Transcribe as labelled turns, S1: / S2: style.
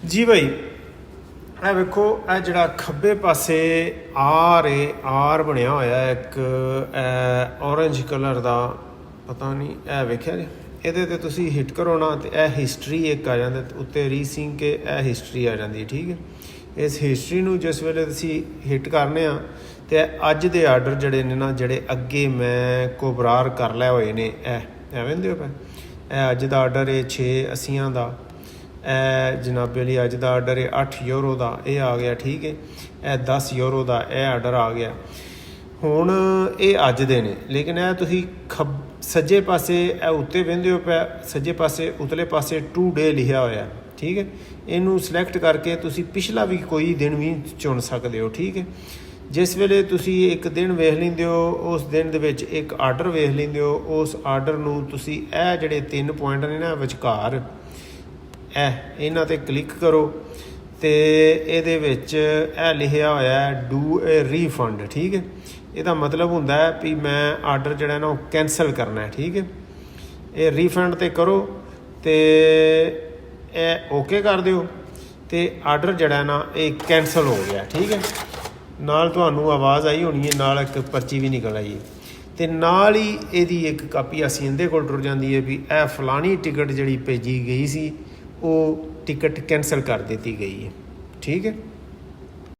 S1: ਜੀ ਬਾਈ, ਇਹ ਵੇਖੋ, ਇਹ ਜਿਹੜਾ ਖੱਬੇ ਪਾਸੇ ਆਰ ਬਣਿਆ ਹੋਇਆ ਇੱਕ ਔਰੰਜ ਕਲਰ ਦਾ, ਪਤਾ ਨਹੀਂ ਇਹ ਵੇਖਿਆ ਜੀ, ਇਹਦੇ ਤੇ ਤੁਸੀਂ ਹਿੱਟ ਕਰੋ ਨਾ ਤੇ ਇਹ ਹਿਸਟਰੀ ਇੱਕ ਆ ਜਾਂਦਾ, ਉੱਤੇ ਰੀਸਿੰਗ ਕੇ ਇਹ ਹਿਸਟਰੀ ਆ ਜਾਂਦੀ। ਠੀਕ ਹੈ, ਇਸ ਹਿਸਟਰੀ ਨੂੰ ਜਿਸ ਵੇਲੇ ਤੁਸੀਂ ਹਿੱਟ ਕਰਨੇ ਆ ਤੇ ਅੱਜ ਦੇ ਆਰਡਰ ਜਿਹੜੇ ਨੇ ਨਾ, ਜਿਹੜੇ ਅੱਗੇ ਮੈਂ ਕੋਬਰਾਰ ਕਰ ਲਏ ਹੋਏ ਨੇ, ਇਹ ਐਵੇਂ ਦੇ ਪਏ। ਇਹ ਅੱਜ ਦਾ ਆਰਡਰ ਹੈ 680 ਦਾ, ਇਹ ਜਨਾਬੇ ਲਈ ਅੱਜ ਦਾ ਆਰਡਰ ਹੈ 8 ਯੂਰੋ ਦਾ, ਇਹ ਆ ਗਿਆ। ਠੀਕ ਹੈ, ਇਹ 10 ਯੂਰੋ ਦਾ ਇਹ ਆਰਡਰ ਆ ਗਿਆ। ਹੁਣ ਇਹ ਅੱਜ ਦੇ ਨੇ, ਲੇਕਿਨ ਇਹ ਤੁਸੀਂ ਸੱਜੇ ਪਾਸੇ ਇਹ ਉੱਤੇ ਵਹਿੰਦੇ ਹੋ ਪਿਆ, ਸੱਜੇ ਪਾਸੇ ਉਤਲੇ ਪਾਸੇ ਟੂ ਡੇ ਲਿਖਿਆ ਹੋਇਆ। ਠੀਕ ਹੈ, ਇਹਨੂੰ ਸਿਲੈਕਟ ਕਰਕੇ ਤੁਸੀਂ ਪਿਛਲਾ ਵੀ ਕੋਈ ਦਿਨ ਵੀ ਚੁਣ ਸਕਦੇ ਹੋ। ਠੀਕ ਹੈ, ਜਿਸ ਵੇਲੇ ਤੁਸੀਂ ਇੱਕ ਦਿਨ ਵੇਖ ਲੈਂਦੇ ਹੋ, ਉਸ ਦਿਨ ਦੇ ਵਿੱਚ ਇੱਕ ਆਰਡਰ ਵੇਖ ਲੈਂਦੇ ਹੋ, ਉਸ ਆਰਡਰ ਨੂੰ ਤੁਸੀਂ ਇਹ ਜਿਹੜੇ 3 ਪੁਆਇੰਟ ਨੇ ਨਾ ਵਿਚਕਾਰ, ਇਹਨਾਂ 'ਤੇ ਕਲਿੱਕ ਕਰੋ ਅਤੇ ਇਹਦੇ ਵਿੱਚ ਇਹ ਲਿਖਿਆ ਹੋਇਆ ਡੂ ਏ ਰੀਫੰਡ। ਠੀਕ ਹੈ, ਇਹਦਾ ਮਤਲਬ ਹੁੰਦਾ ਹੈ ਵੀ ਮੈਂ ਆਰਡਰ ਜਿਹੜਾ ਨਾ ਉਹ ਕੈਂਸਲ ਕਰਨਾ ਹੈ। ਠੀਕ ਹੈ, ਇਹ ਰੀਫੰਡ 'ਤੇ ਕਰੋ ਅਤੇ ਇਹ ਓਕੇ ਕਰ ਦਿਓ ਅਤੇ ਆਰਡਰ ਜਿਹੜਾ ਨਾ ਇਹ ਕੈਂਸਲ ਹੋ ਗਿਆ। ਠੀਕ ਹੈ, ਨਾਲ ਤੁਹਾਨੂੰ ਆਵਾਜ਼ ਆਈ ਹੋਣੀ ਹੈ, ਨਾਲ ਇੱਕ ਪਰਚੀ ਵੀ ਨਿਕਲ ਆਈ ਹੈ ਅਤੇ ਨਾਲ ਹੀ ਇਹਦੀ ਇੱਕ ਕਾਪੀ ਅਸੀਂ ਇਹਦੇ ਕੋਲ ਟੁਰ ਜਾਂਦੀ ਹੈ ਵੀ ਇਹ ਫਲਾਣੀ ਟਿਕਟ ਜਿਹੜੀ ਭੇਜੀ ਗਈ ਸੀ ਉਹ ਟਿਕਟ ਕੈਂਸਲ ਕਰ ਦਿੱਤੀ ਗਈ ਹੈ। ਠੀਕ ਹੈ।